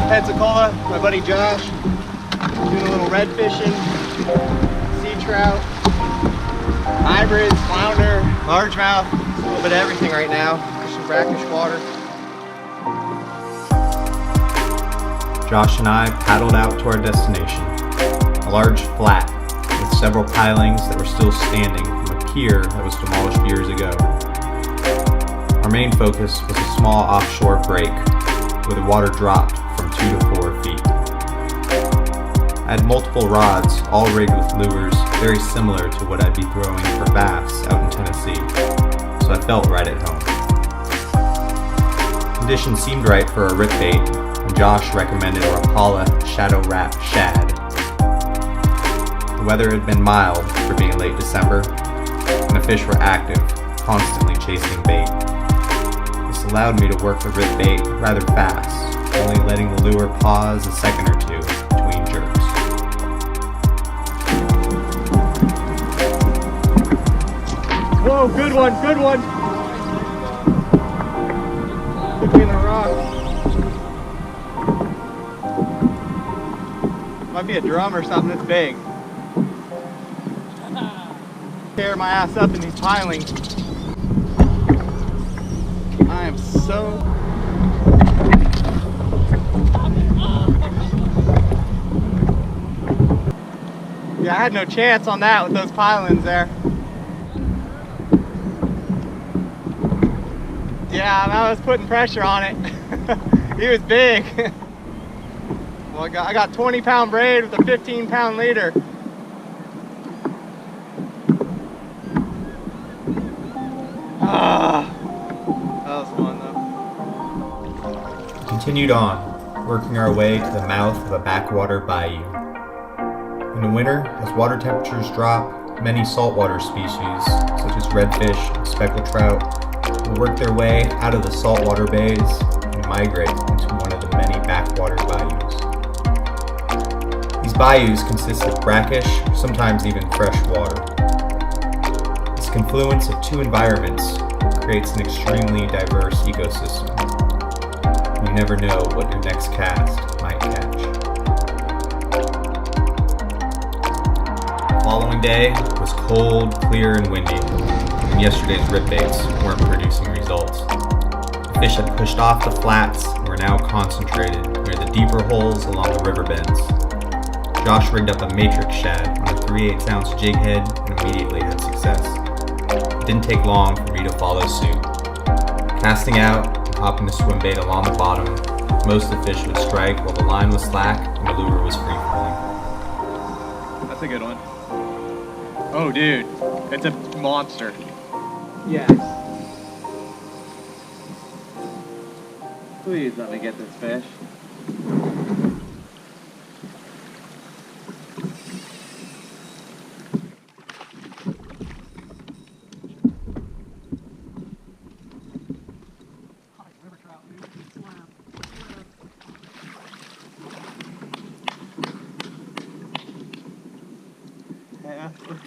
Pensacola, my buddy Josh, doing a little red fishing, sea trout, hybrids, flounder, largemouth, a little bit of everything right now, fishing brackish water. Josh and I paddled out to our destination, a large flat with several pilings that were still standing from a pier that was demolished years ago. Our main focus was a small offshore break where the water dropped from 2 to 4 feet. I had multiple rods, all rigged with lures very similar to what I'd be throwing for bass out in Tennessee, so I felt right at home. Conditions seemed right for a rip bait, and Josh recommended a Rapala Shadow Wrap Shad. The weather had been mild for being late December, and the fish were active, constantly chasing bait. This allowed me to work the rip bait rather fast, only letting the lure pause a second or two between jerks. Whoa, good one, good one. Between the rocks. Might be a drum or something that's big. Tear my ass up in these pilings. I am so... Yeah, I had no chance on that with those pilings there. Yeah, I was putting pressure on it. He was big. Well, I got 20-pound braid with a 15-pound leader. Ah, that was fun though. We continued on, working our way to the mouth of a backwater bayou. In the winter, as water temperatures drop, many saltwater species, such as redfish and speckled trout, will work their way out of the saltwater bays and migrate into one of the many backwater bayous. These bayous consist of brackish, sometimes even fresh water. This confluence of two environments creates an extremely diverse ecosystem. You never know what your next cast might catch. The following day was cold, clear, and windy, and yesterday's rip baits weren't producing results. The fish had pushed off the flats and were now concentrated near the deeper holes along the river bends. Josh rigged up a matrix shad on a 3/8 ounce jig head and immediately had success. It didn't take long for me to follow suit. Casting out and hopping the swim bait along the bottom, most of the fish would strike while the line was slack and the lure was free falling. That's a good one. Oh, dude, it's a monster. Yes. Please let me get this fish.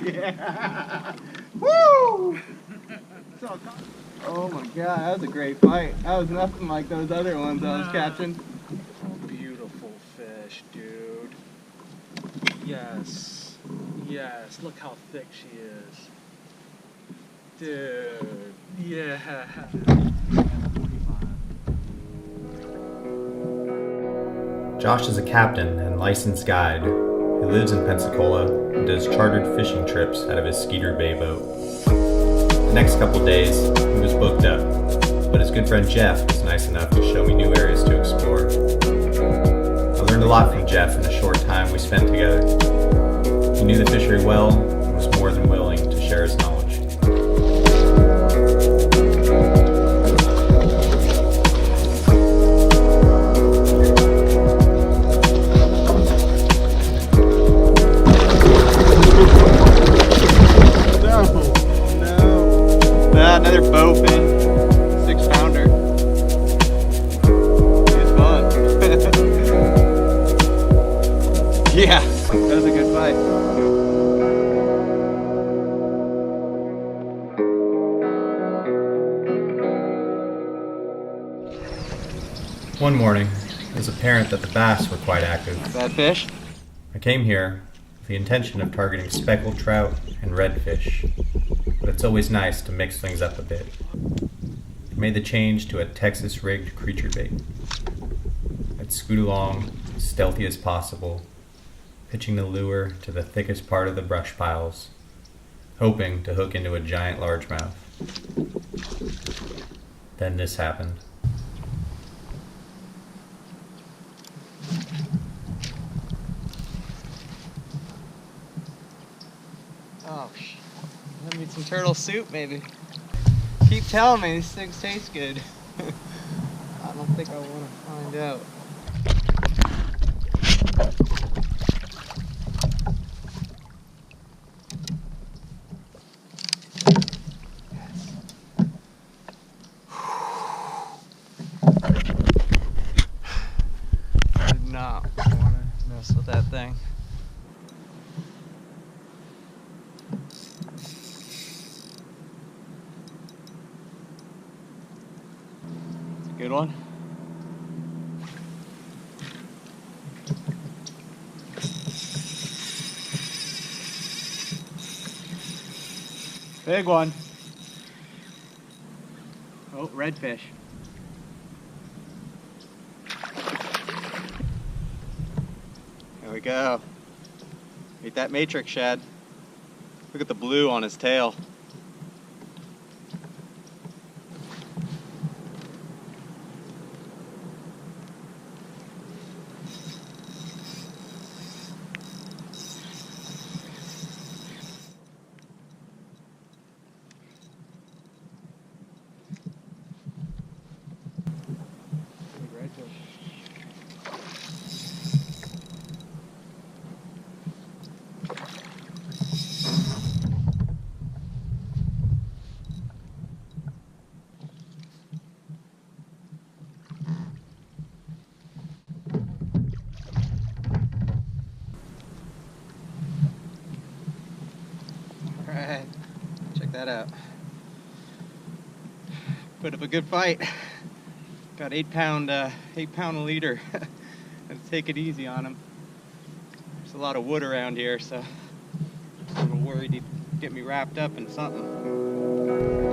Yeah. Woo! Oh my god, that was a great fight. That was nothing like those other ones I was catching. Beautiful fish, dude. Yes. Yes, look how thick she is. Dude, yeah. Josh is a captain and licensed guide who lives in Pensacola and does chartered fishing trips out of his Skeeter Bay boat. The next couple days, he was booked up, but his good friend Jeff was nice enough to show me new areas to explore. I learned a lot from Jeff in the short time we spent together. He knew the fishery well and was more than willing to share his knowledge. Another bowfin, 6-pounder. It's fun. Yeah, that was a good fight. One morning, it was apparent that the bass were quite active. Bad fish? I came here with the intention of targeting speckled trout and redfish, but it's always nice to mix things up a bit. I made the change to a Texas-rigged creature bait. I'd scoot along as stealthy as possible, pitching the lure to the thickest part of the brush piles, hoping to hook into a giant largemouth. Then this happened. Oh, I need some turtle soup, maybe. Keep telling me these things taste good. I don't think I want to find out. I did not want to mess with that thing. Good one. Big one. Oh, redfish. There we go. Eat that matrix shad. Look at the blue on his tail. Alright, check that out. Bit of a good fight. Got 8 pound a leader. Had to take it easy on him. There's a lot of wood around here, so I'm a little worried he'd get me wrapped up in something.